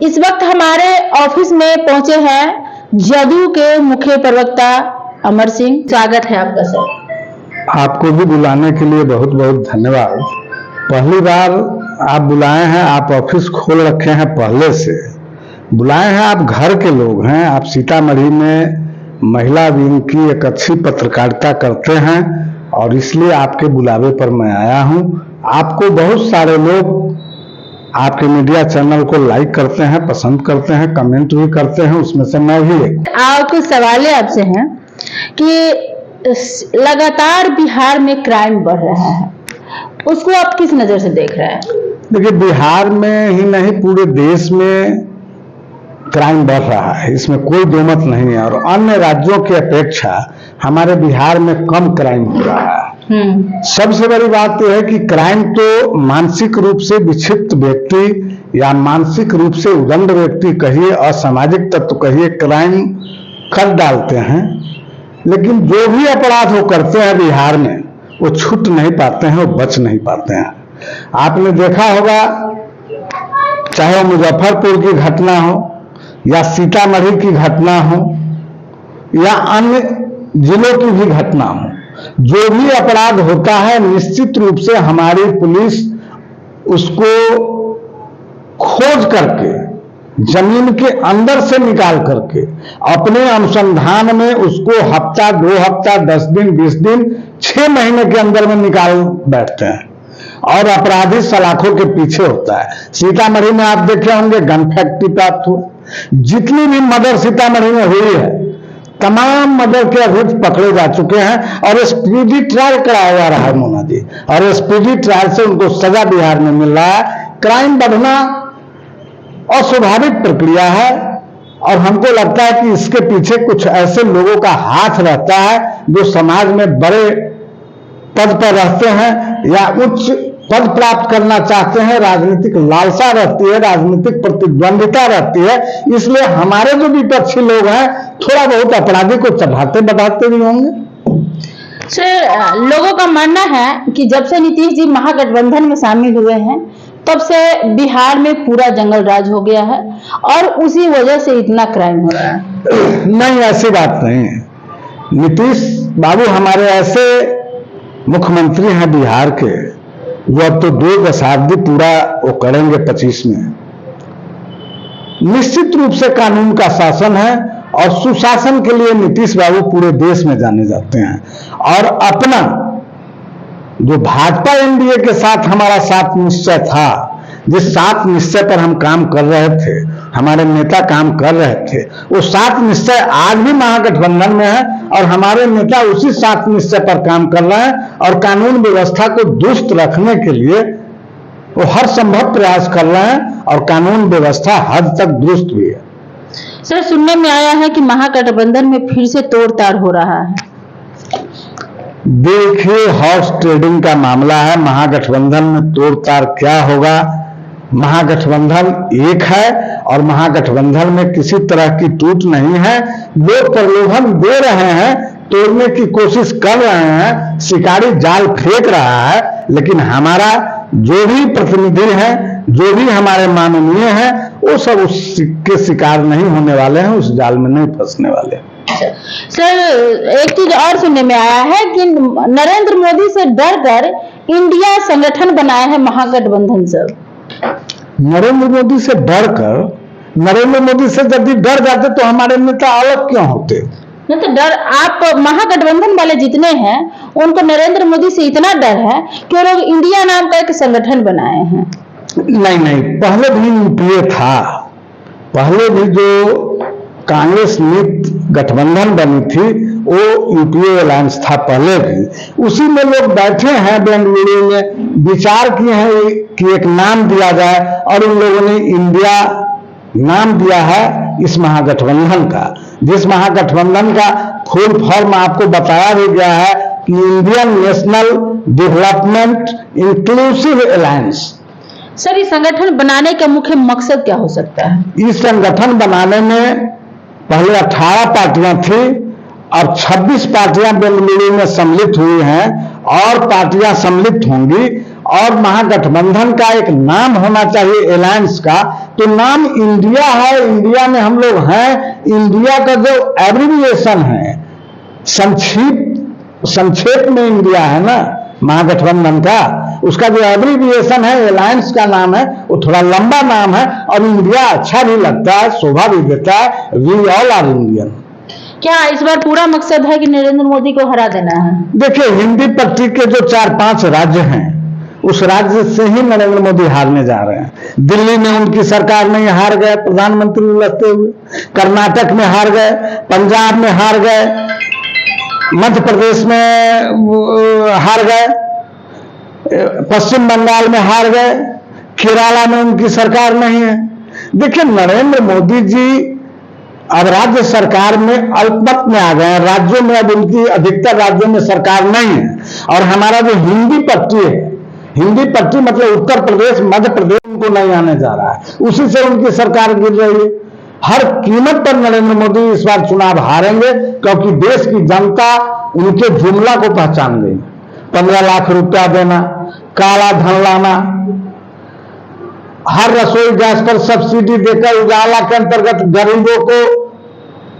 इस वक्त हमारे ऑफिस में पहुंचे हैं जदयू के मुख्य प्रवक्ता अमर सिंह। स्वागत है आपका सर। आपको भी बुलाने के लिए बहुत बहुत धन्यवाद। पहली बार आप बुलाए हैं, आप ऑफिस खोल रखे हैं, पहले से बुलाए हैं। आप घर के लोग हैं, आप सीतामढ़ी में महिला विंग की एक अच्छी पत्रकारिता करते हैं और इसलिए आपके बुलावे पर मैं आया हूं। आपको बहुत सारे लोग आपके मीडिया चैनल को लाइक करते हैं, पसंद करते हैं, कमेंट भी करते हैं, उसमें से मैं भी एक। कुछ सवाल आपसे हैं कि लगातार बिहार में क्राइम बढ़ रहा है, उसको आप किस नजर से देख रहे हैं? देखिए, बिहार में ही नहीं पूरे देश में क्राइम बढ़ रहा है, इसमें कोई दो मत नहीं है। और अन्य राज्यों की अपेक्षा हमारे बिहार में कम क्राइम हो रहा है। सबसे बड़ी बात यह है कि क्राइम तो मानसिक रूप से विक्षिप्त व्यक्ति या मानसिक रूप से उदंड व्यक्ति कहिए, असामाजिक तत्व कहिए, क्राइम कर डालते हैं। लेकिन जो भी अपराध वो करते हैं बिहार में, वो छूट नहीं पाते हैं, वो बच नहीं पाते हैं। आपने देखा होगा, चाहे वो मुजफ्फरपुर की घटना हो या सीतामढ़ी की घटना हो या अन्य जिलों की भी घटना हो, जो भी अपराध होता है निश्चित रूप से हमारी पुलिस उसको खोज करके जमीन के अंदर से निकाल करके अपने अनुसंधान में उसको हफ्ता, 2 हफ्ता, 10 दिन, 20 दिन, 6 महीने के अंदर में निकाल बैठते हैं और अपराधी सलाखों के पीछे होता है। सीतामढ़ी में आप देखे होंगे गन फैक्ट्री प्राप्त हुआ। जितनी भी मर्डर सीतामढ़ी में हुई है, तमाम मर्डर के अभियुक्त पकड़े जा चुके हैं और स्पीडी ट्रायल कराया जा रहा है मोना जी, और स्पीडी ट्रायल से उनको सजा बिहार में मिल रहा है। क्राइम बढ़ना अस्वाभाविक प्रक्रिया है और हमको लगता है कि इसके पीछे कुछ ऐसे लोगों का हाथ रहता है जो समाज में बड़े पद पर रहते हैं या उच्च पद प्राप्त करना चाहते हैं, राजनीतिक लालसा रहती है, राजनीतिक प्रतिद्वंदिता रहती है। इसलिए हमारे जो विपक्षी लोग हैं थोड़ा बहुत अपराधी को चढ़ाते बढ़ाते भी होंगे। सर, लोगों का मानना है कि जब से नीतीश जी महागठबंधन में शामिल हुए हैं तब से बिहार में पूरा जंगल राज हो गया है और उसी वजह से इतना क्राइम हो रहा है। नहीं, ऐसी बात नहीं है। नीतीश बाबू हमारे ऐसे मुख्यमंत्री हैं बिहार के, वो अब तो 2 दशाब्दी पूरा वो करेंगे 25 में। निश्चित रूप से कानून का शासन है और सुशासन के लिए नीतीश बाबू पूरे देश में जाने जाते हैं। और अपना जो भाजपा एनडीए के साथ हमारा 7 निश्चय था, जिस 7 निश्चय पर हम काम कर रहे थे, हमारे नेता काम कर रहे थे, वो 7 निश्चय आज भी महागठबंधन में है और हमारे नेता उसी 7 निश्चय पर काम कर रहे हैं और कानून व्यवस्था को दुरुस्त रखने के लिए वो हर संभव प्रयास कर रहे हैं और कानून व्यवस्था हद तक दुरुस्त भी है। सर, सुनने में आया है कि महागठबंधन में फिर से तोड़ताड़ हो रहा है। देखिए, हॉर्स ट्रेडिंग का मामला है। महागठबंधन में तोड़ताड़ क्या होगा? महागठबंधन एक है और महागठबंधन में किसी तरह की टूट नहीं है। लोग प्रलोभन दे रहे हैं, तोड़ने की कोशिश कर रहे हैं, शिकारी जाल फेंक रहा है, लेकिन हमारा जो भी प्रतिनिधि है, जो भी हमारे माननीय हैं, वो सब उसके शिकार नहीं होने वाले हैं, उस जाल में नहीं फंसने वाले। सर, एक चीज और सुनने में आया है कि नरेंद्र मोदी से डरकर इंडिया संगठन बनाया है महागठबंधन सब। नरेंद्र मोदी से डरकर? नरेंद्र मोदी से यदि डर जाते तो हमारे नेता अलग क्यों होते? नहीं तो डर, आप महागठबंधन वाले जितने हैं उनको नरेंद्र मोदी से इतना डर है कि वो लोग इंडिया नाम का एक संगठन बनाए हैं। नहीं, पहले भी यूपीए था, पहले भी जो कांग्रेस नीति गठबंधन बनी थी वो यूपीए अलायंस था पहले भी। उसी में लोग बैठे हैं बेंगलुरु में, विचार किए हैं कि एक नाम दिया जाए और उन लोगों ने इंडिया नाम दिया है इस महागठबंधन का, जिस महागठबंधन का फुल फॉर्म आपको बताया भी गया है कि Indian national development inclusive alliance. Sir, इस संगठन बनाने का मुख्य मकसद क्या हो सकता है? इस संगठन बनाने में पहले 18 पार्टियां थी, अब 26 पार्टियां बेंगलुरु में सम्मिलित हुई हैं और पार्टियां सम्मिलित होंगी और महागठबंधन का एक नाम होना चाहिए अलायंस का, तो नाम इंडिया है, इंडिया में हम लोग हैं। इंडिया का जो एब्रिविएशन है, संक्षेप में इंडिया है ना महागठबंधन का, उसका जो एब्रिविएशन है अलायंस का नाम है, वो थोड़ा लंबा नाम है और इंडिया अच्छा भी लगता है, शोभा भी देता है। We all are Indian. क्या इस बार पूरा मकसद है कि नरेंद्र मोदी को हरा देना है? देखिए, हिंदी पट्टी के जो 4-5 राज्य हैं, उस राज्य से ही नरेंद्र मोदी हारने जा रहे हैं। दिल्ली में उनकी सरकार में हार गए, प्रधानमंत्री लड़ते हुए। कर्नाटक में हार गए, पंजाब में हार गए, मध्य प्रदेश में हार गए, पश्चिम बंगाल में हार गए, केरला में उनकी सरकार नहीं है। देखिए, नरेंद्र मोदी जी अब राज्य सरकार में अल्पमत में आ गए हैं। राज्यों में अब उनकी अधिकतर राज्यों में सरकार नहीं है। और हमारा जो हिंदी पट्टी है, हिंदी पट्टी मतलब उत्तर प्रदेश, मध्य प्रदेश, उनको नहीं आने जा रहा है, उसी से उनकी सरकार गिर रही है। हर कीमत पर नरेंद्र मोदी इस बार चुनाव हारेंगे, क्योंकि देश की जनता उनके जुमला को पहचान गई। 15 लाख रुपया देना, काला धन लाना, हर रसोई गैस पर सब्सिडी देकर उजाला के अंतर्गत गरीबों को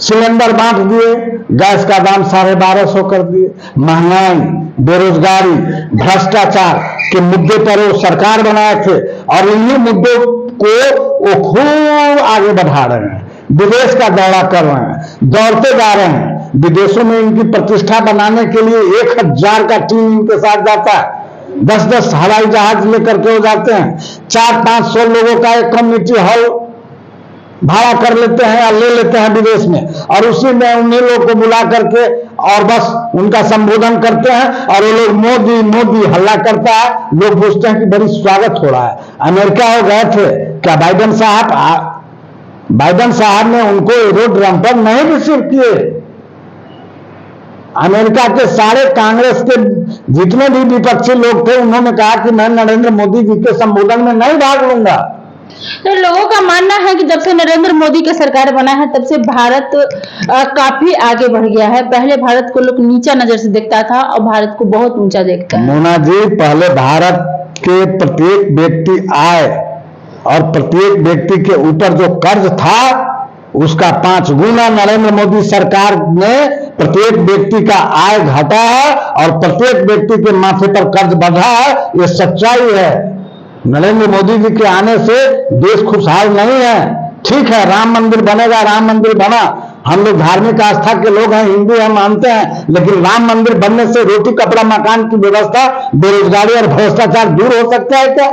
सिलेंडर बांट दिए, गैस का दाम 1250 कर दिए। महंगाई, बेरोजगारी, भ्रष्टाचार के मुद्दे पर वो सरकार बनाए थे और इन्हीं मुद्दों को वो खूब आगे बढ़ा रहे हैं। विदेश का दौरा कर रहे हैं, दौड़ते जा रहे हैं। विदेशों में इनकी प्रतिष्ठा बनाने के लिए 1000 का टीम इनके साथ जाता है। 10-10 हवाई जहाज लेकर के हो जाते हैं। 400-500 लोगों का एक कम्युनिटी हॉल भाड़ा कर लेते हैं या ले लेते हैं विदेश में, और उसी में उन्हीं लोग को बुला करके और बस उनका संबोधन करते हैं और वो लोग मोदी मोदी हल्ला करता है। लोग पूछते हैं कि बड़ी स्वागत हो रहा है। अमेरिका हो गए थे क्या बाइडेन साहब ने उनको एरोड्रम पर नहीं रिसीव किए। अमेरिका के सारे कांग्रेस के जितने भी विपक्षी लोग थे, उन्होंने कहा कि मैं नरेंद्र मोदी जी के संबोधन में नहीं भाग लूंगा। तो लोगों का मानना है कि जब से नरेंद्र मोदी की सरकार बना है, तब से भारत काफी आगे बढ़ गया है। पहले भारत को लोग नीचा नजर से देखता था और भारत को बहुत ऊंचा देखता है। मोना जी, पहले भारत के प्रत्येक व्यक्ति आय और प्रत्येक व्यक्ति के ऊपर जो कर्ज था, उसका 5 गुना नरेंद्र मोदी सरकार ने प्रत्येक व्यक्ति का आय घटा है और प्रत्येक व्यक्ति के माथे पर कर्ज बढ़ा है। ये सच्चाई है। नरेंद्र मोदी जी के आने से देश खुशहाल नहीं है। ठीक है, राम मंदिर बनेगा, राम मंदिर बना, हम लोग धार्मिक आस्था के लोग हैं, हिंदू हम मानते हैं, लेकिन राम मंदिर बनने से रोटी कपड़ा मकान की व्यवस्था, बेरोजगारी और भ्रष्टाचार दूर हो सकता है क्या?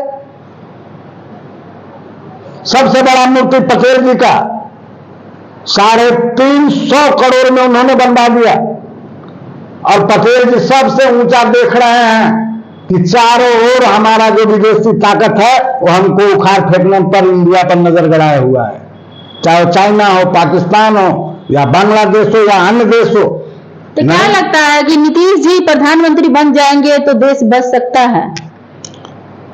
सबसे बड़ा मूर्ति पटेल जी का 350 करोड़ में उन्होंने बनवा दिया, और पटेल जी सबसे ऊंचा देख रहे हैं कि चारों ओर हमारा जो विदेशी ताकत है वो हमको उखाड़ फेंकने पर इंडिया पर नजर गड़ाया हुआ है। चाहे चाइना हो, पाकिस्तान हो, या बांग्लादेश हो, या अन्य देश हो। तो क्या लगता है कि नीतीश जी प्रधानमंत्री बन जाएंगे तो देश बच सकता है?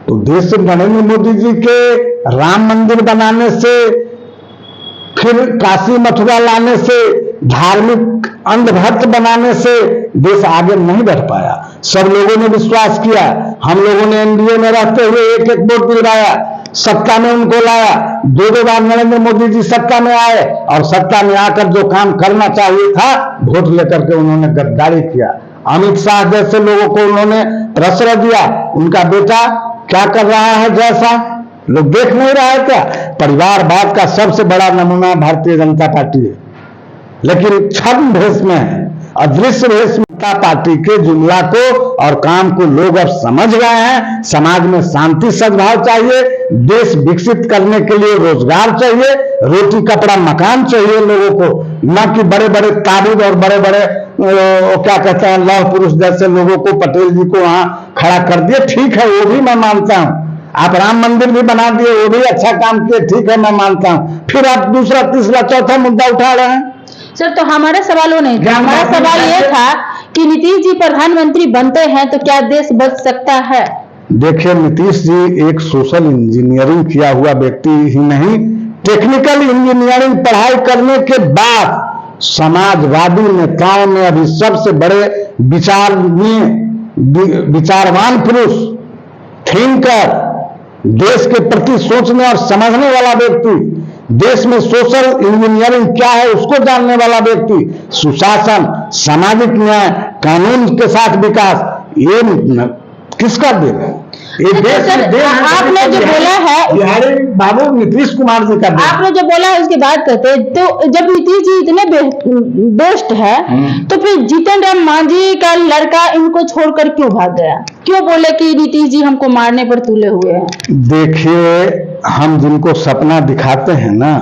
तो देश नरेंद्र मोदी जी के राम मंदिर बनाने से, फिर काशी मथुरा लाने से, धार्मिक अंधभक्त बनाने से देश आगे नहीं बढ़ पाया। सब लोगों ने विश्वास किया। हम लोगों ने एनडीए में रहते हुए एक वोट दिलवाया, सत्ता में उनको लाया। 2 बार नरेंद्र मोदी जी सत्ता में आए और सत्ता में आकर जो काम करना चाहिए था, वोट लेकर के उन्होंने गद्दारी किया। अमित शाह जैसे लोगों को उन्होंने प्रश्रय दिया। उनका बेटा क्या कर रहा है, जैसा लोग देख नहीं रहा है क्या? परिवारवाद का सबसे बड़ा नमूना भारतीय जनता पार्टी है, लेकिन छद्म भेष में है, अदृश्य भेष में। जनता पार्टी के जुमला को और काम को लोग अब समझ गए हैं। समाज में शांति सद्भाव चाहिए, देश विकसित करने के लिए रोजगार चाहिए, रोटी कपड़ा मकान चाहिए लोगों को, न कि बड़े बड़े ताबूत और बड़े बड़े क्या कहते हैं लौह पुरुष जैसे लोगों को पटेल जी को वहां खड़ा कर दिए। ठीक है, वो भी मैं मानता हूं। आप राम मंदिर भी बना दिए, वो भी अच्छा काम किए, ठीक है, मैं मानता हूं। फिर आप दूसरा तीसरा चौथा मुद्दा उठा रहे हैं। सर, तो हमारा सवाल वो नहीं था। हमारा सवाल ये था कि नीतीश जी प्रधानमंत्री बनते हैं तो क्या देश बच सकता है? देखिए, नीतीश जी एक सोशल इंजीनियरिंग किया हुआ व्यक्ति ही नहीं, टेक्निकल इंजीनियरिंग पढ़ाई करने के बाद समाजवादी नेताओं में अभी सबसे बड़े विचारवान पुरुष थिंकर, देश के प्रति सोचने और समझने वाला व्यक्ति, देश में सोशल इंजीनियरिंग क्या है उसको जानने वाला व्यक्ति, सुशासन, सामाजिक न्याय, कानून के साथ विकास, ये किसका देन है? ये देश आपने जो बोला है, बिहारी बाबू नीतीश कुमार जी का देन। आपने जो बोला है उसकी बात करते हैं, तो जब नीतीश जी इतने बेस्ट है तो फिर जीतन राम मांझी का लड़का इनको छोड़कर क्यों भाग गया? क्यों बोले कि नीतीश जी हमको मारने पर तुले हुए हैं? देखिए, हम जिनको सपना दिखाते हैं ना,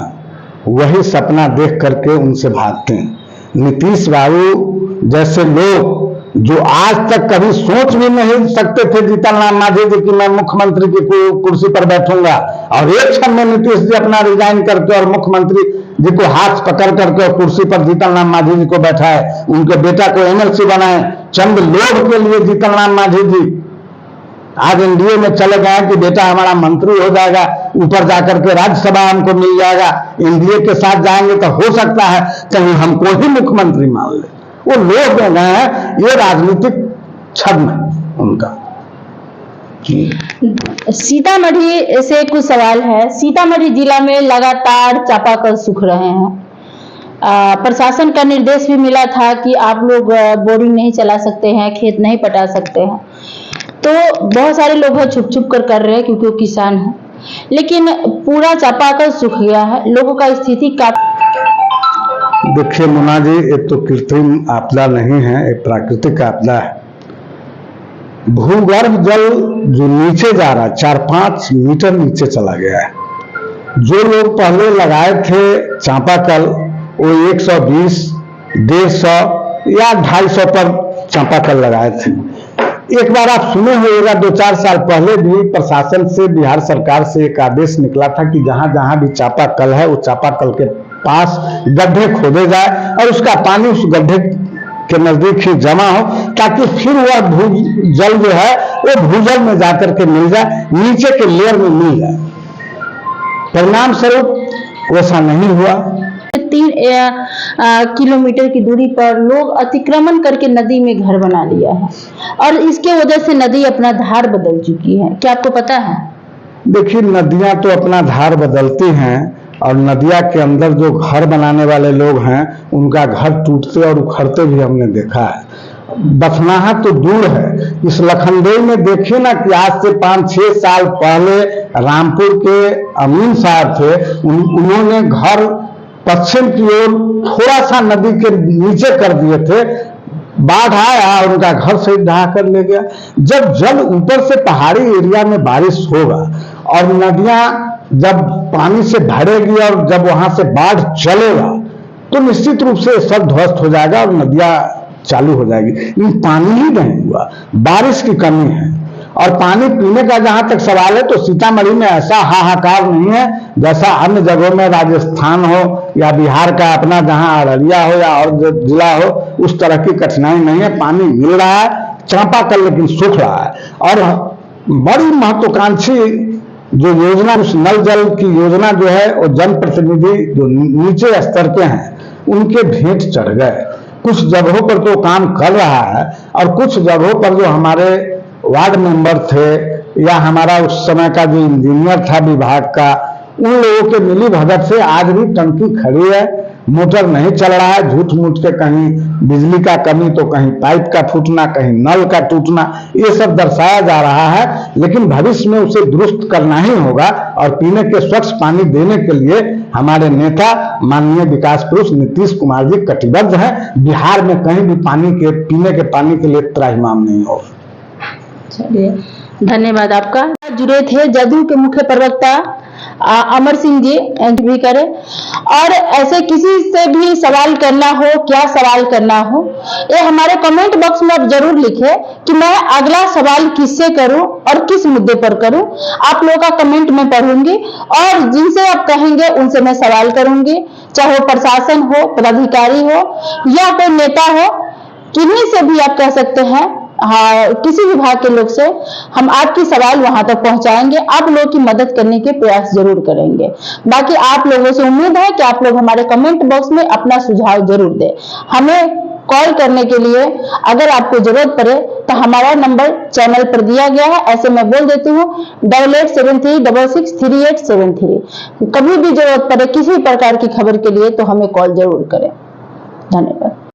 वही सपना देख करके उनसे भागते हैं। नीतीश बाबू जैसे लोग जो आज तक कभी सोच भी नहीं सकते थे जीतन राम मांझी जी कि मैं मुख्यमंत्री की कुर्सी पर बैठूंगा, और एक क्षण में नीतीश जी अपना रिजाइन करके और मुख्यमंत्री जी को हाथ पकड़ करके और कुर्सी पर जीतन राम मांझी जी को बैठाए, उनके बेटा को एमएलसी बनाए। चंद लोग के लिए जीतन राम मांझी जी आज एनडीए में चले गए कि बेटा हमारा मंत्री हो जाएगा, ऊपर जाकर के राज्यसभा हमको मिल जाएगा। एनडीए के साथ जाएंगे तो हो सकता है कहीं हमको ही मुख्यमंत्री मान ले। वो लोग जो हैं, ये राजनीतिक छद्म है उनका। सीतामढ़ी से कुछ सवाल है। सीतामढ़ी जिला में लगातार चापाकल सूख रहे हैं। प्रशासन का निर्देश भी मिला था कि आप लोग बोरिंग नहीं चला सकते हैं, खेत नहीं पटा सकते हैं, तो बहुत सारे लोग छुप छुप कर रहे हैं क्योंकि वो किसान हैं, लेकिन पूरा चापाकल सूख गया है। लोगों का स्थिति काफी। देखिए मुन्ना जी, ये तो कृत्रिम आपदा नहीं है, ये प्राकृतिक आपदा है। भूगर्भ जल जो नीचे जा रहा है, 4-5 मीटर नीचे चला गया है। जो लोग पहले लगाए थे चापाकल, वो 120, 150 या 250 पर चापाकल लगाए थे। एक बार आप सुने होगा 2-4 साल पहले भी प्रशासन से, बिहार सरकार से एक आदेश निकला था कि जहां जहां भी चापाकल है, वो चापाकल के पास गड्ढे खोदे जाए और उसका पानी उस गड्ढे के नजदीक ही जमा हो, ताकि फिर वह भूजल जो है वो भूजल में जाकर के मिल जाए, नीचे के लेयर में मिल जाए। परिणाम स्वरूप वैसा नहीं हुआ। 3 किलोमीटर की दूरी पर लोग अतिक्रमण करके नदी में घर बना लिया है और इसके वजह से नदी अपना धार बदल चुकी है। क्या आपको पता है? देखिए, नदियां तो अपना धार बदलती हैं, और नदिया के अंदर जो घर बनाने वाले लोग हैं, उनका घर टूटते और उखड़ते भी हमने देखा है। बथनाहा तो दूर है, इस लखनदेई में देखिए ना कि आज से 5-6 साल पहले रामपुर के अमीन साहब थे, उन्होंने घर पश्चिम की ओर थोड़ा सा नदी के नीचे कर दिए थे। बाढ़ आया और उनका घर से ढहा कर ले गया। जब जल ऊपर से पहाड़ी एरिया में बारिश होगा और नदियां जब पानी से भरेगी और जब वहां से बाढ़ चलेगा, तो निश्चित रूप से सब ध्वस्त हो जाएगा और नदियां चालू हो जाएगी। लेकिन पानी ही नहीं हुआ, बारिश की कमी है। और पानी पीने का जहां तक सवाल है, तो सीतामढ़ी में ऐसा हाहाकार नहीं है जैसा अन्य जगहों में, राजस्थान हो या बिहार का अपना जहां अररिया हो या और जिला हो, उस तरह की कठिनाई नहीं है। पानी मिल रहा है, चापाकल लेकिन सूख रहा है। और बड़ी महत्वाकांक्षी जो योजना, उस नल जल की योजना जो है, वो जनप्रतिनिधि जो नीचे स्तर के हैं उनके भेंट चढ़ गए। कुछ जगहों पर तो काम कर रहा है, और कुछ जगहों पर जो हमारे वार्ड मेंबर थे या हमारा उस समय का जो इंजीनियर था विभाग का, उन लोगों के मिली भगत से आज भी टंकी खड़ी है, मोटर नहीं चल रहा है। झूठ मूठ के कहीं बिजली का कमी, तो कहीं पाइप का फूटना, कहीं नल का टूटना, ये सब दर्शाया जा रहा है। लेकिन भविष्य में उसे दुरुस्त करना ही होगा, और पीने के स्वच्छ पानी देने के लिए हमारे नेता माननीय विकास पुरुष नीतीश कुमार जी कटिबद्ध हैं। बिहार में कहीं भी पीने के पानी के लिए त्राहिमाम नहीं होगा। चलिए, धन्यवाद आपका। जुड़े थे जदयू के मुख्य प्रवक्ता अमर सिंह जी भी करें, और ऐसे किसी से भी सवाल करना हो, क्या सवाल करना हो, ये हमारे कमेंट बॉक्स में आप जरूर लिखें कि मैं अगला सवाल किससे करूं और किस मुद्दे पर करूं। आप लोगों का कमेंट मैं पढ़ूंगी और जिनसे आप कहेंगे उनसे मैं सवाल करूंगी, चाहे वो प्रशासन हो, पदाधिकारी हो या कोई नेता हो, किन्हीं से भी आप कह सकते हैं। हाँ, किसी विभाग के लोग से हम आपकी सवाल वहां तक पहुंचाएंगे, आप लोगों की मदद करने के प्रयास जरूर करेंगे। बाकी आप लोगों से उम्मीद है कि आप लोग हमारे कमेंट बॉक्स में अपना सुझाव जरूर दें। हमें कॉल करने के लिए अगर आपको जरूरत पड़े तो हमारा नंबर चैनल पर दिया गया है। ऐसे मैं बोल देती हूँ 8873663873। कभी भी जरूरत पड़े किसी प्रकार की खबर के लिए तो हमें कॉल जरूर करें। धन्यवाद।